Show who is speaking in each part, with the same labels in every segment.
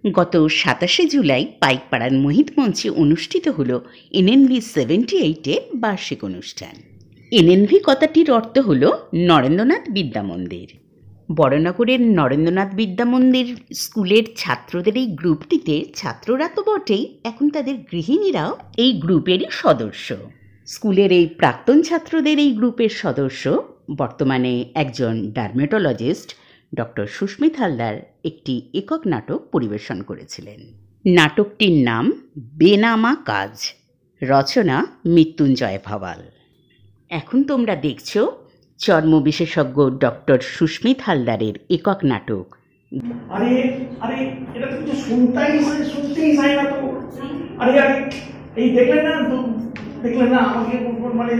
Speaker 1: গত ২৭শে জুলাই পাইকপাড়ার মোহিত মঞ্চে অনুষ্ঠিত হল এনএনভি 78-এর বার্ষিক অনুষ্ঠান। এনএনভি কথাটির অর্থ হল নরেন্দ্রনাথ বিদ্যা মন্দির। বড়নগরের নরেন্দ্রনাথ বিদ্যা মন্দির স্কুলের ছাত্রদের এই গ্রুপটিতে ছাত্ররা তো বটেই, এখন তাদের গৃহিণীরাও এই গ্রুপেরই সদস্য। স্কুলের এই প্রাক্তন ছাত্রদের এই গ্রুপের সদস্য বর্তমানে একজন ডার্মেটোলজিস্ট ডক্টর সুস্মিত হালদার একটি একক নাটক পরিবেশন করেছিলেন। নাটকটির নাম বেনামা কাজ, রচনা মৃত্যুঞ্জয় ভাওয়াল। এখন তোমরা দেখছো চর্ম বিশেষজ্ঞ ডক্টর সুস্মিত হালদারের একক নাটক।
Speaker 2: আরে আরে এটা তো কিছু শুনতেই চাই না তো। আরে আরে এই দেখলেন না আমাকে মানে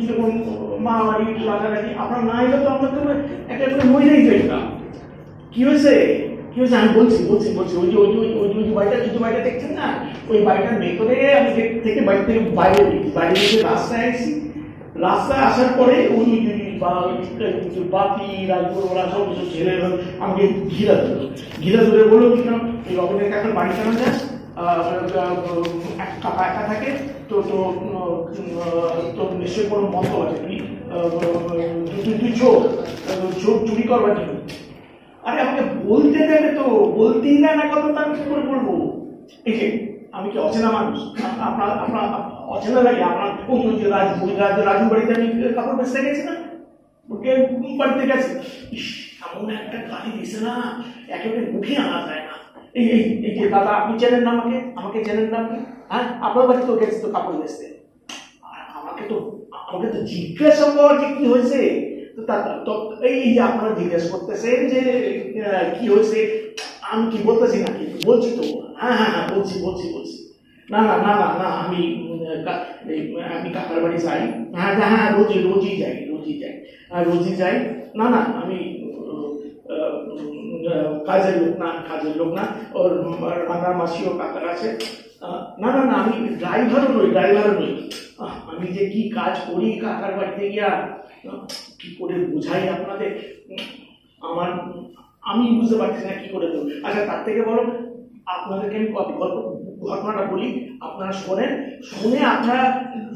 Speaker 2: কিরকম মারামারি লাগালাগি, আপনার না এলে তো আমরা তো একটা মহিলাই যাই না। কি হয়েছে আমি বলছি ওই যে বাড়িটা দেখছেন না, ওই বাড়িটার ভেতরে আমি থেকে বাড়ি থেকে বাইরে গিয়ে রাস্তায় আসছি। রাস্তায় আসার পরে ওই বাকি রাজপুর ওরা সব কিছু ছেলে আমাকে ঘিরা ধরে বললো কি না এই রবীন্দ্র কাকার বাড়ি কেন যাস, কাকা একা থাকে তো তোর নিশ্চয়ই কোনো মন্ত্র আছে, তুই চোখ চুরি করবার জন্য। আরে আমাকে বলতে দেবে তো, বলতেই না কথা তো আমি কি করে বলবো? এই যে আমি কি অচেনা মানুষ? আপনার অচেনা লাগে? আপনার রাজু বাড়িতে আমি কাপড় বেচতে গেছি না, ওকে বাড়িতে গেছে, এমন একটা গালি দিছে না একেবারে মুখে আনা যায় না। এই যে দাদা আপনি চেনেন না আমাকে চেনেন না আপনি? হ্যাঁ, আপনার বাড়িতে তো গেছি তো কাপড় বেচতে। আমাকে তো জিজ্ঞাসা কর যে কি হয়েছে, তো এই যে আপনারা জিজ্ঞাসা করতেছেন যে কি হয়েছে, আমি কি বলতেছি না কি বলছি তো। হ্যাঁ বলছি না আমি কাকার বাড়ি যাই। হ্যাঁ রোজই যাই। না আমি কাজের লোক না, ওর রান্নার মাসিও কাকার আছে। না আমি ড্রাইভারও নই। আমি যে কি কাজ করি কাকার বাড়িতে গিয়া, কি করে বোঝাই আপনাদের, আমি বুঝতে পারছি না কি করে বলবো। আচ্ছা তার থেকে বড় আপনাদেরকে আমি ঘটনাটা বলি, আপনারা শুনে আপনারা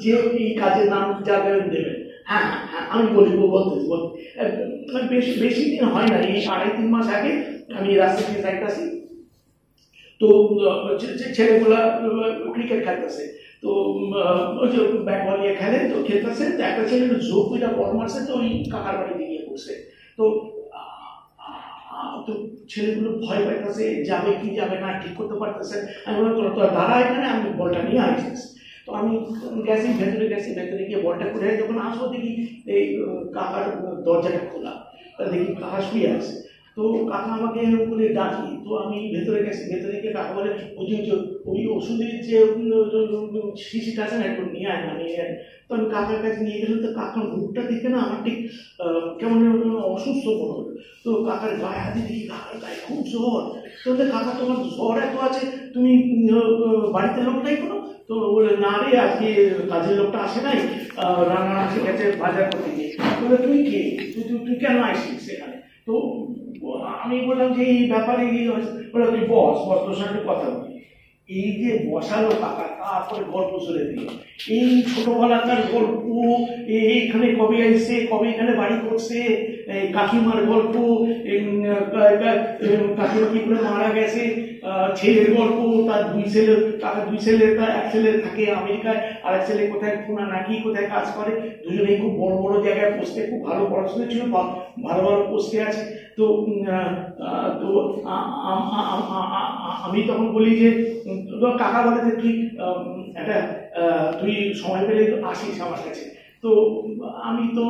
Speaker 2: যে এই কাজের নাম যাবেন দেবেন। হ্যাঁ আমি বলতে বেশি দিন হয় না, এই 2.5-3 মাস আগে আমি রাস্তা দিয়ে যাইতেছি, তো ছেলেগুলা ক্রিকেট খেলতেছে, তো ওই যে ব্যাট বল নিয়ে খেলে, তো খেলতেছে, তো একটা ছেলে জোর করে বল মারছে, তো ওই কাকার বাড়িতে গিয়ে পড়ছে। তো ছেলেগুলো ভয় পাইতেছে, যাবে কি যাবে না ঠিক করতে পারতেছে। আমি বললাম তোরা দাঁড়া এখানে, আমি বলটা নিয়ে আসছিস। তো আমি ভেতরে গিয়ে বলটা করে যখন আসবো দেখি এই কাকার দরজাটা খোলা, দেখি কাকা শুয়ে আছে। তো কাকা আমাকে এরকম করে ডাকি, তো আমি ভেতরে গিয়ে কাকা বলে ওই ওষুধের যে শিশিটা আছে না একটু নিয়ে আয়। তো আমি কাকার কাছে নিয়ে গেলাম, তো কাকার মুখটা দেখে না আমার ঠিক কেমন অসুস্থ মনে হলো। তো কাকার গায়ে হাতে দেখি কাকার গায়ে খুব জ্বর। তো কাকা তোমার জ্বর এত আছে, তুমি বাড়িতে লোক নাই কোনো? তো বলে না রে, আজকে কাজের লোকটা আসে নাই, রান্না আসে গেছে বাজার করতে গিয়ে। বলে তুই কে, তুই কেন আসিস সেখানে? তো আমি বললাম যে এই ব্যাপারে বলে তুই বস তোর সাথে কথা বলি। এই যে বসালো কাকা, তারপরে গল্প শুনে দিল, এই ছোটবেলাকার গল্প, এইখানে কবে আসছে, কবে এখানে বাড়ি করছে, কাকিমার গল্প, কাকিমা কি করে মারা গেছে, ছেলের গল্প, তার কাকার 2 ছেলে, তার এক ছেলে থাকে আমেরিকায়, আর এক ছেলে কোথায় পুনা নাকি কোথায় কাজ করে, দুজনেই খুব বড় জায়গায় পোস্টে, খুব ভালো পড়াশোনা ছিল, ভালো পোস্টে আছে। তো আমি তখন বলি যে কাকা বলে যে তুই সময় পেলে আসিস আমার কাছে। তো আমি তো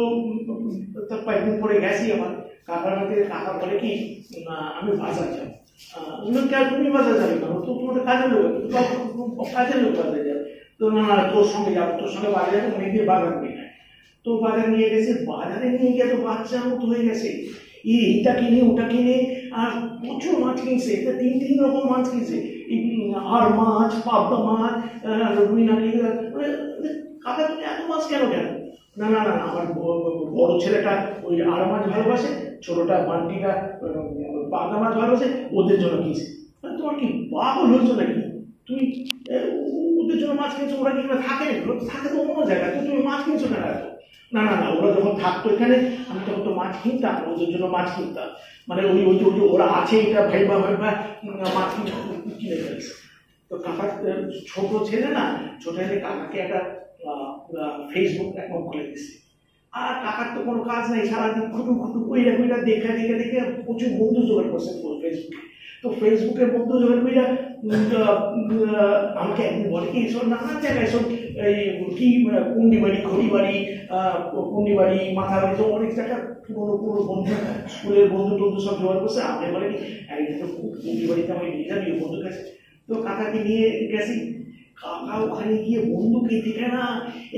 Speaker 2: কয়েকদিন পরে গেছি আমার কাকার কাছে। কাকা বলে কি আমি বাজার যাবো। তুমি বাজার যাবে না, তো তোমাদের কাজের লোক বাজারে যাবে। তো না তোর সঙ্গে যাবো, তোর সঙ্গে বাজারে যাবো, অনেক দিয়ে বাজার নিয়ে নেয়। তো বাজার নিয়ে গেছে, বাজারে নিয়ে গিয়ে তো বাচ্চা মতো হয়ে গেছে, এইটা কিনে ওটা কিনে, আর প্রচুর মাছ কিনছে, 3 রকম মাছ কিনছে, আর মাছ, পাবদা মাছ, রুই নাকি। কাকা তুমি এত মাছ কেন? না আমার বড় ছেলেটা ওই আর মাছ ভালোবাসে, ছোটটা বান্টিটা পাবদা মাছ ভালোবাসে, ওদের জন্য কিনছে। তোমার কি পাগল হয়েছো নাকি? তুমি ওদের জন্য মাছ কিনছো, ওরা কি থাকে নাকি? থাকে তো অন্য জায়গায়, তো তুমি মাছ কিনছো না এত? না না না, ওরা যখন থাকতো এখানে আমি তখন তো মাছ কিনতাম, ওদের জন্য মাছ কিনতাম, মানে ওই ওই যে ওরা আছে এটা ভাইবা ভাইবা মাছ কিনে ফেলছে। তো কাকার ছোট ছেলে না, ছোট ছেলে কাকাকে একটা ফেসবুক অ্যাকাউন্ট খুলে দিচ্ছে। আর কাকার তো কোনো কাজ নেই, সারাদিন খুটু খুটু কইরা কইরা দেখে দেখে দেখে প্রচুর বন্ধু জোগাড় করছে ফেসবুকে। তো ফেসবুকের বন্ধু জোগাড় কইরা আমাকে একদিন বলে কি এসব নানান জায়গায় সব এই কি কুন্ডিবাড়ি, খড়িবাড়ি, কুন্ডিবাড়ি, মাথাবাড়ি, সব অনেক জায়গায় পুরোনো পুরো বন্ধু, স্কুলের বন্ধু টন্ধু সব জোগাড় করছে। আমি বলে কি একদিন তো কুন্ডিবাড়িতে আমি নিয়ে যাবি বন্ধুর কাছে। তো কাকাকে নিয়ে গেছি। কাকা ওখানে গিয়ে বন্ধুকে দেখে না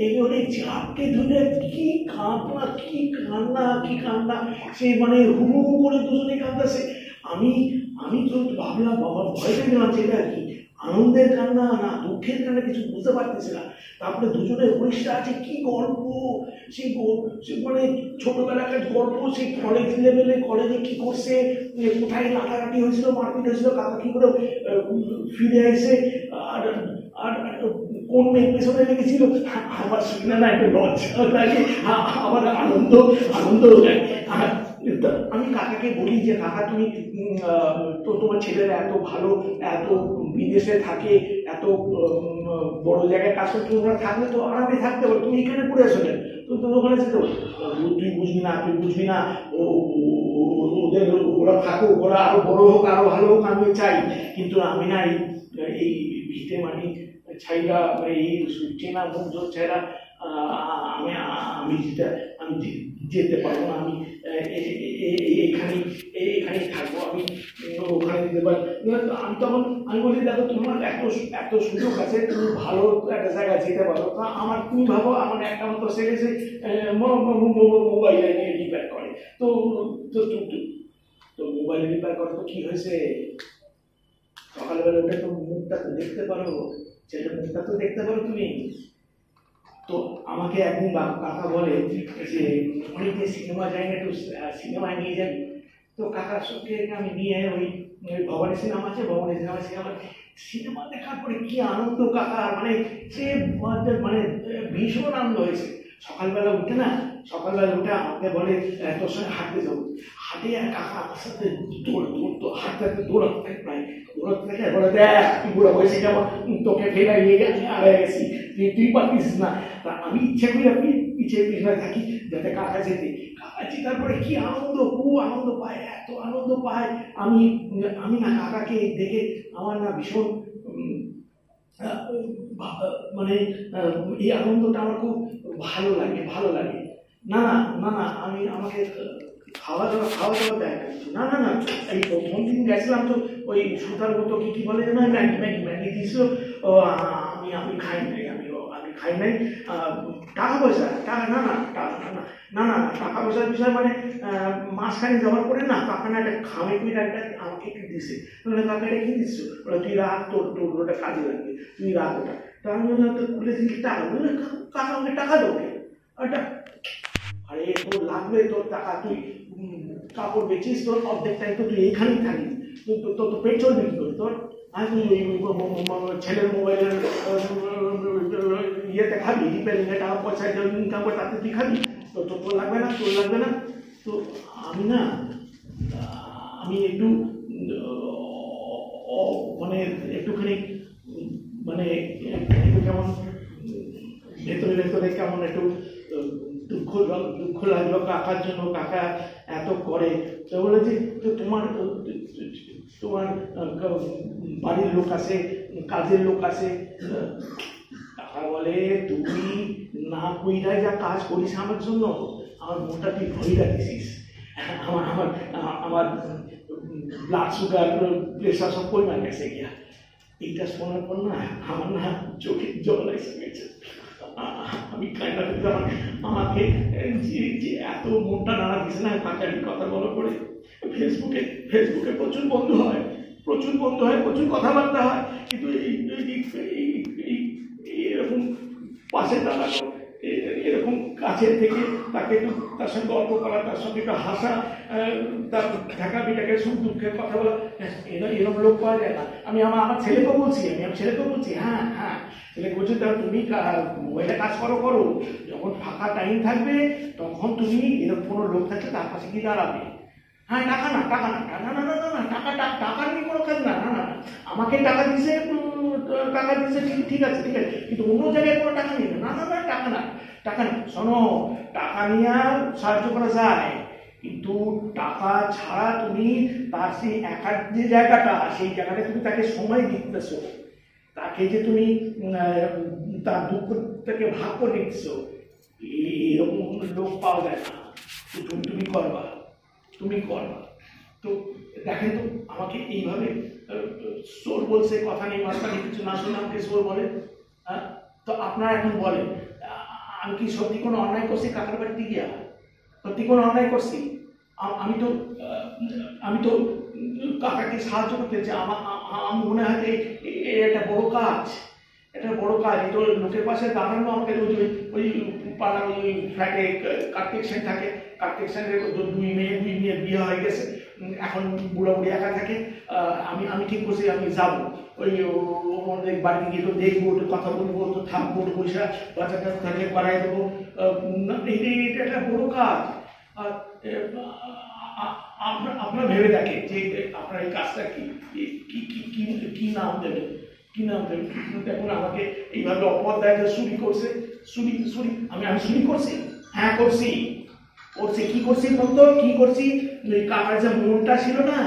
Speaker 2: এবারে চাপকে ধরে কি কাঁদনা কি কান্না কি কান্না, সে মানে হু করে দুজনে কাঁদতেছে। আমি আমি তো ভাবলাম বাবা ভয় পেয়ে গেলাম, সেটা কি আনন্দের কান্না না দুঃখের কান্না কিছু বুঝতে পারতেছে না। তারপরে দুজনের পরিষ্কার আছে কি গল্প, সেই মানে ছোটবেলাকার গল্প, সেই কলেজ লেভেলে কলেজে কি করছে, কোথায় লাটালাটি হয়েছিল, মারপিট হয়েছিল, কাকা কি করে ফিরে এসে আর আর কোন মেয়ের পেছনে লেগেছিল। আমার শুনে না একটু লজ্জা লাগে, আমার আনন্দ আনন্দ লাগে। আমি কাকাকে বলি যে কাকা তুমি তো তোমার ছেলেরা এত ভালো, এত বিদেশে থাকে, এত বড় জায়গায় কাজ করতে, তোমরা থাকলে তো আরামে থাকতে পারো, তুমি এখানে পড়ে আসো কেন? তুমি তো ওখানে যেতে পারো। তুই বুঝবি না, তুই বুঝবি না, ওদের ওরা থাকুক, ওরা আরো বড় হোক, আরো ভালো হোক, আমি চাই, কিন্তু আমি না এই ভিটে মাটি ছাইরা এই চেনা মুগ্ধ ছাইরা আমি আমি আমি যেতে পারবো না। আমি এখানেই থাকবো, আমি ওখানে যেতে পারবো। আমি তখন আমি বলি দেখো তোমার এত সুযোগ আছে, তুমি ভালো একটা জায়গায় যেতে পারো। তা আমার তুমি ভাবো আমার একটা মতো ছেলে যে মোবাইল নিয়ে রিপেয়ার করে, তো তো মোবাইল রিপেয়ার করে তো কি হয়েছে, সকালবেলা উঠে তো মুখটা তো দেখতে পারো, ছেলের মুখটা তো দেখতে পারো তুমি। তো আমাকে একদিন কাকা বলে যে অনেকে সিনেমা যায় না, একটু সিনেমায় নিয়ে যাবি। তো কাকার সঙ্গে আমি নিয়ে ওই ভবানী সিনেমা আছে, ভবানী সিনেমা দেখার পরে কি আনন্দ কাকা, মানে সে মানে ভীষণ আনন্দ হয়েছে। সকালবেলা উঠে আমাকে বলে তোর সঙ্গে হাঁটতে যাবো। হাঁটে আর কাকা আমার সাথে দৌড়তো, হাঁটতে হাঁটতে দৌড়াতে থাকে, প্রায় দৌড়াতে থাকে। বলে দেখ তুই বুড়ো বয়সে যেমন তোকে ফেলে নিয়ে গেছি, তুই পারতিস না। তা আমি ইচ্ছে করি আপনি পিছিয়ে থাকি যাতে কাকা যেতে। কাকা জেতার পরে কি আনন্দ, খুব আনন্দ পায়, এত আনন্দ পায়। আমি না কাকাকে দেখে আমার না ভীষণ মানে এই আনন্দটা আমার খুব ভালো লাগে। না না না না আমাকে খাওয়া দাওয়া দেয় না কিছু। না না না এই প্রথম দিন গেছিলাম তো ওই সুতার মতো কি বলে যেন ম্যাগি দিয়েছিল, আমি খাই নাই। টাকা পয়সা টাকা পয়সার বিষয় মানে মাঝখানে যাওয়ার পরে না কাকা না একটা খামে করে একটা আমাকে একটু দিছে। কাকা এটা কি দিচ্ছ? তুই রাখ, তোর ওটা কাজে লাগবে, তুই রাখ ওটা। তা আমি তো খুলে দিচ্ছি টাকা, কাকা আমাকে টাকা দেবে। আরে তোর লাগবে, তোর টাকা, তুই কাপড় বেচিস, তোর অর্ধেক টাইম তো তুই এইখানেই থাকিস, তোর তো পেট চলবে কি করে তোর? আর তুই ছেলের মোবাইলের ইয়েতে খাবি, রিপেয়ারিংয়ে টাকা পয়সা ইনকাম করে তাতে তুই খাবি, তোর লাগবে না। তো আমি একটু মানে একটুখানি মানে কেমন ভেতরে কেমন একটু দুঃখ লাগলো কাকার জন্য, কাকা এত করে। তো বলে যে তোমার বাড়ির লোক আছে, কাজের লোক আছে। কাকা বলে তুই না কইরাই যা কাজ করিস আমার জন্য, আমার মনটা তুই ভরে রাখিস। আমার ব্লাড সুগার, প্রেশার সব পরিমাণ গেছে গিয়া। এইটা শোনার পর না আমার না চোখে জল এসে গেছে। আমি কান্না করতে আমাকে যে এত মনটা নাড়া দিছে না কাকারি কথা বলার পরে। ফেসবুকে প্রচুর বন্ধু হয়, প্রচুর কথাবার্তা হয়, কিন্তু এরকম পাশে দাঁড়ানো, এরকম কাছে থেকে তাকে একটু তার সঙ্গে গল্প করা, তার সঙ্গে একটু হাসা, তার ঢাকা বিটাকে সুখ দুঃখের কথা বলা, এরকম লোক পাওয়া যায় না। আমি আমার ছেলেকেও বলছি, আমি ছেলেকেও বলছি, হ্যাঁ হ্যাঁ, ছেলেকে বলছি তাহলে তুমি মোবাইলে কাজ করো, যখন ফাঁকা টাইম থাকবে তখন তুমি এরকম কোনো লোক থাকলে তার পাশে গিয়ে দাঁড়াবে। হ্যাঁ, টাকা না, টাকা না, না না না না না, টাকা নিয়ে কোনো কাজ না, না না, আমাকে টাকা দিছে, ঠিক আছে, কিন্তু অন্য জায়গায় কোনো টাকা নেই, না না না, টাকা না, শোনো, টাকা নিয়ে সাহায্য করা যায়, কিন্তু টাকা ছাড়া তুমি তার সেই একার যে জায়গাটা, সেই জায়গাটা তুমি তাকে সময় দিতেছো, তাকে যে তুমি তার দুঃখটাকে ভাগ করে দিচ্ছো, এরকম লোক পাওয়া যায় না। তুমি করবা। তো দেখেন তো, আমাকে এইভাবে চোর বলছে, কথা নেই মাথা নেই, কিছু না শুনে আমাকে চোর বলে। তো আপনারা এখন বলেন, আমি কি সত্যি কোনো অন্যায় করছি কাকার বাড়িতে গিয়া? সত্যি কোনো অন্যায় করছি? আমি তো কাকাকে সাহায্য করতে চাই। আমার মনে হয় যে এটা বড় কাজ, এই তো লোকের পাশে দাঁড়ানো। আমাকে ওই পাড়ার ওই ফ্ল্যাটে কার্টেকশন থাকে, কার্টেকশনের 2 মেয়ে বিয়ে হয়ে গেছে, এখন বুড়া বুড়ি একা থাকে। আমি ঠিক করছি আমি যাবো, ওই ওদের বাড়িতে গিয়ে তো দেখবো, একটু কথা বলবো, তো থাকবো, একটু পয়সা বাচ্চাটা থাকলে করাই দেবো। এটা একটা বড় কাজ। আর আপনারা ভেবে দেখে যে আপনার এই কাজটা কি নাম দেবেন, দেখুন আমাকে এইভাবে অপবাদ দেয় যে চুরি করছে, আমি চুরি করছি? হ্যাঁ করছি। কি করছি বলতো, কি করছি? ওই কাকার যে মনটা ছিল না,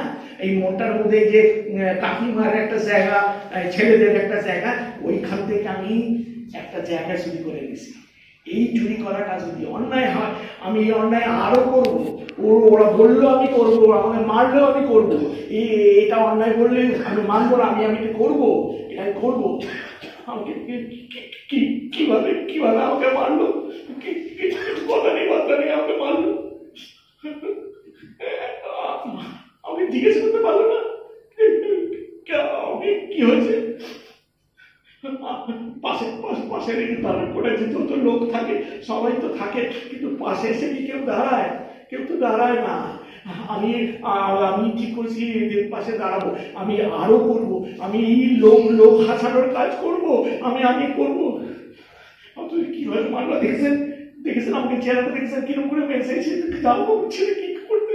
Speaker 2: এই মনটার মধ্যে যে কাকিমার একটা জায়গা, ছেলেদের একটা জায়গা, ওইখান থেকে আমি একটা জায়গা চুরি করে গেছি। এই চুরি করাটা যদি অন্যায় হয়, আমি এই অন্যায় আরো করবো। ওরা বললো আমি করবো, আমাকে মারলেও আমি করবো। এটা অন্যায় বললে আমি মানবো না, আমি করবো, এটা করবো। আমাকে কিভাবে আমাকে মারলো? কথা নেই, আমাকে মারলো। আমাকে জিজ্ঞেস করতে পারলো না আমাকে কি হয়েছে। পাশের তারা করেছে, যত লোক থাকে সবাই তো থাকে, কিন্তু পাশে এসে কি কেউ দাঁড়ায়? কেউ তো দাঁড়ায় না। আমি ঠিক করেছি এদের পাশে দাঁড়াবো, আমি আরো করবো, আমি এই লোক হাসানোর কাজ করবো, আমি করবো। আপনি কিভাবে মারলা দেখেছেন আমাকে চেহারাটা দেখেছেন কিরকম করে মেসেজ জানবো ছেলে কি করতে